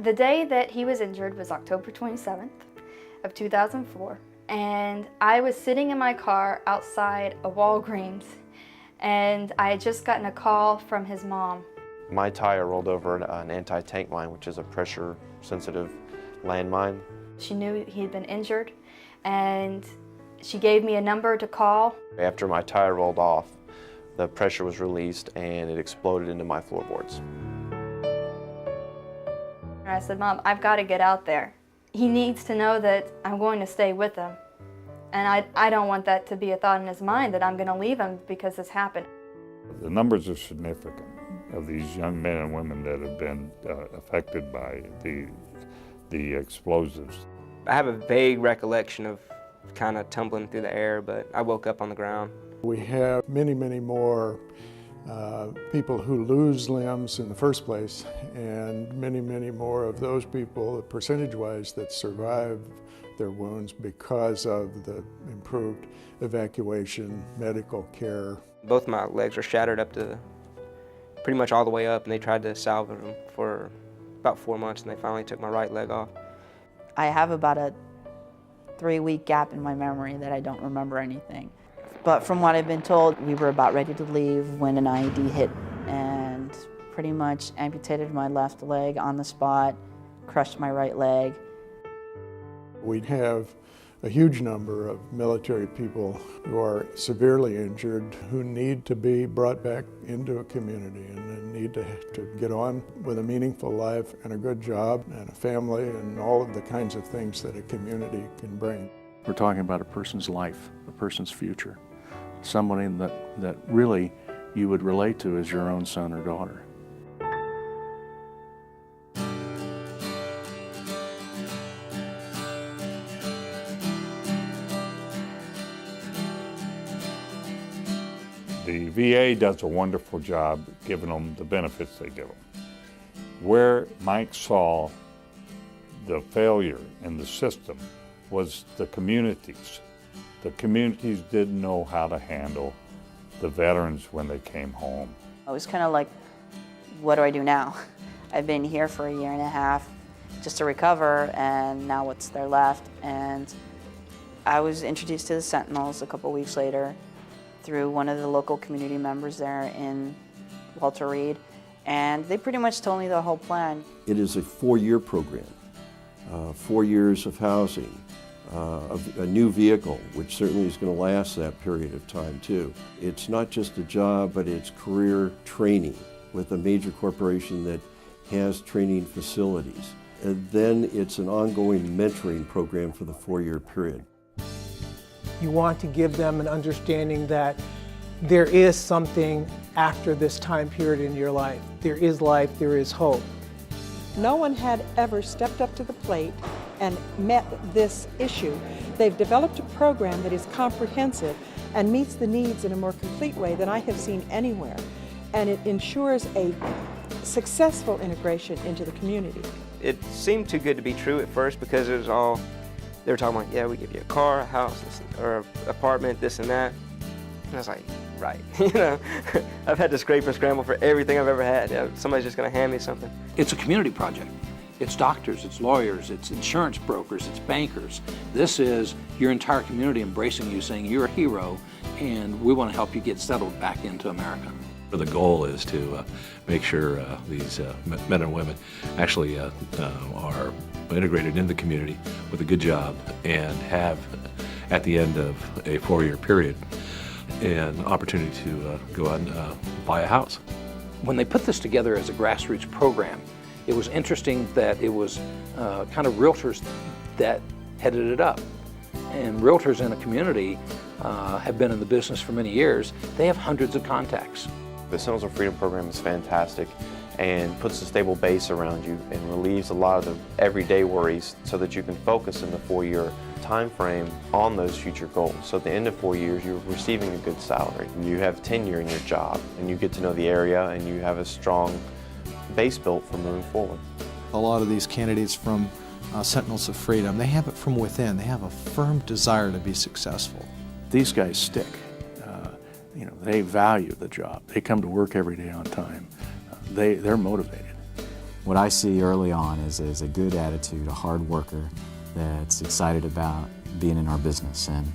The day that he was injured was October 27th of 2004, and I was sitting in my car outside a Walgreens, and I had just gotten a call from his mom. My tire rolled over an anti-tank mine, which is a pressure-sensitive landmine. She knew he had been injured, and she gave me a number to call. After my tire rolled off, the pressure was released and it exploded into my floorboards. And I said, "Mom, I've got to get out there. He needs to know that I'm going to stay with him. And I don't want that to be a thought in his mind that I'm going to leave him because this happened." The numbers are significant of these young men and women that have been affected by the explosives. I have a vague recollection of kind of tumbling through the air, but I woke up on the ground. We have many, many more people who lose limbs in the first place, and many, many more of those people, percentage-wise, that survive their wounds because of the improved evacuation, medical care. Both my legs were shattered up to pretty much all the way up, and they tried to salvage them for about 4 months, and they finally took my right leg off. I have about a 3-week gap in my memory that I don't remember anything. But from what I've been told, we were about ready to leave when an IED hit and pretty much amputated my left leg on the spot, crushed my right leg. We have a huge number of military people who are severely injured who need to be brought back into a community and need to get on with a meaningful life and a good job and a family and all of the kinds of things that a community can bring. We're talking about a person's life, a person's future, somebody that really you would relate to as your own son or daughter. The VA does a wonderful job giving them the benefits they give them. Where Mike saw the failure in the system was the communities. The communities didn't know how to handle the veterans when they came home. I was kind of like, what do I do now? I've been here for 1.5 years just to recover, and now what's there left? And I was introduced to the Sentinels a couple weeks later through one of the local community members there in Walter Reed, and they pretty much told me the whole plan. It is a 4-year program, 4 years of housing, a new vehicle, which certainly is going to last that period of time too. It's not just a job, but it's career training with a major corporation that has training facilities. And then it's an ongoing mentoring program for the 4-year period. You want to give them an understanding that there is something after this time period in your life. There is life, there is hope. No one had ever stepped up to the plate and met this issue. They've developed a program that is comprehensive and meets the needs in a more complete way than I have seen anywhere. And it ensures a successful integration into the community. It seemed too good to be true at first because it was all, they were talking about, yeah, we give you a car, a house, or an apartment, this and that. And I was like, right, you know, I've had to scrape and scramble for everything I've ever had. Yeah, somebody's just going to hand me something. It's a community project. It's doctors, it's lawyers, it's insurance brokers, it's bankers. This is your entire community embracing you, saying you're a hero, and we want to help you get settled back into America. The goal is to make sure these men and women actually are integrated in the community with a good job and have, at the end of a 4-year period, an opportunity to go out and buy a house. When they put this together as a grassroots program, it was interesting that it was kind of realtors that headed it up. And realtors in a community have been in the business for many years. They have hundreds of contacts. The Sentinels of Freedom program is fantastic and puts a stable base around you and relieves a lot of the everyday worries so that you can focus in the 4-year time frame on those future goals. So at the end of 4 years, you're receiving a good salary. You have tenure in your job and you get to know the area and you have a strong base built for moving forward. A lot of these candidates from Sentinels of Freedom, they have it from within. They have a firm desire to be successful. These guys stick. They value the job. They come to work every day on time. They're motivated. What I see early on is a good attitude, a hard worker that's excited about being in our business, and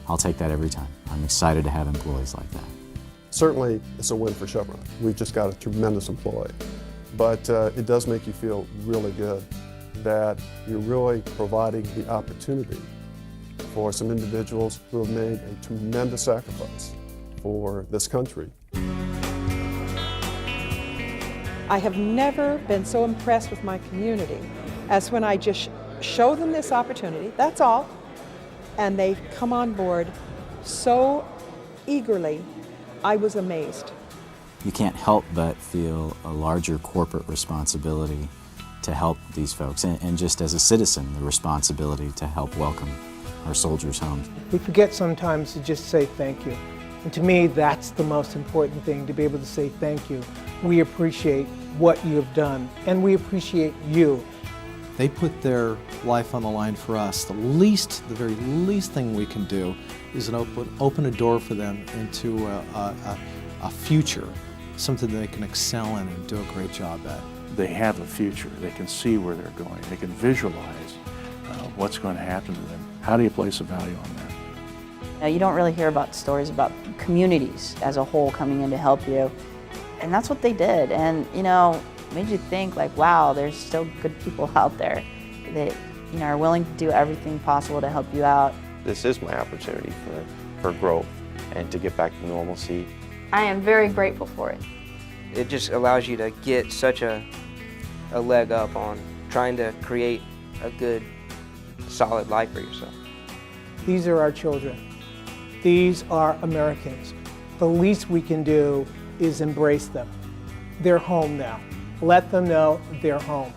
I'll take that every time. I'm excited to have employees like that. Certainly, it's a win for Chevron. We've just got a tremendous employee. But it does make you feel really good that you're really providing the opportunity for some individuals who have made a tremendous sacrifice for this country. I have never been so impressed with my community as when I just show them this opportunity, that's all, and they come on board so eagerly. I was amazed. You can't help but feel a larger corporate responsibility to help these folks, and just as a citizen, the responsibility to help welcome our soldiers home. We forget sometimes to just say thank you. And to me, that's the most important thing, to be able to say thank you. We appreciate what you have done, and we appreciate you. They put their life on the line for us. The very least thing we can do is open a door for them into a future, something they can excel in and do a great job at. They have a future. They can see where they're going. They can visualize what's going to happen to them. How do you place a value on that? Now, you don't really hear about stories about communities as a whole coming in to help you. And that's what they did. And, you know, made you think like, wow, there's still good people out there that, you know, are willing to do everything possible to help you out. This is my opportunity for growth and to get back to normalcy. I am very grateful for it. It just allows you to get such a leg up on trying to create a good, solid life for yourself. These are our children. These are Americans. The least we can do is embrace them. They're home now. Let them know they're home.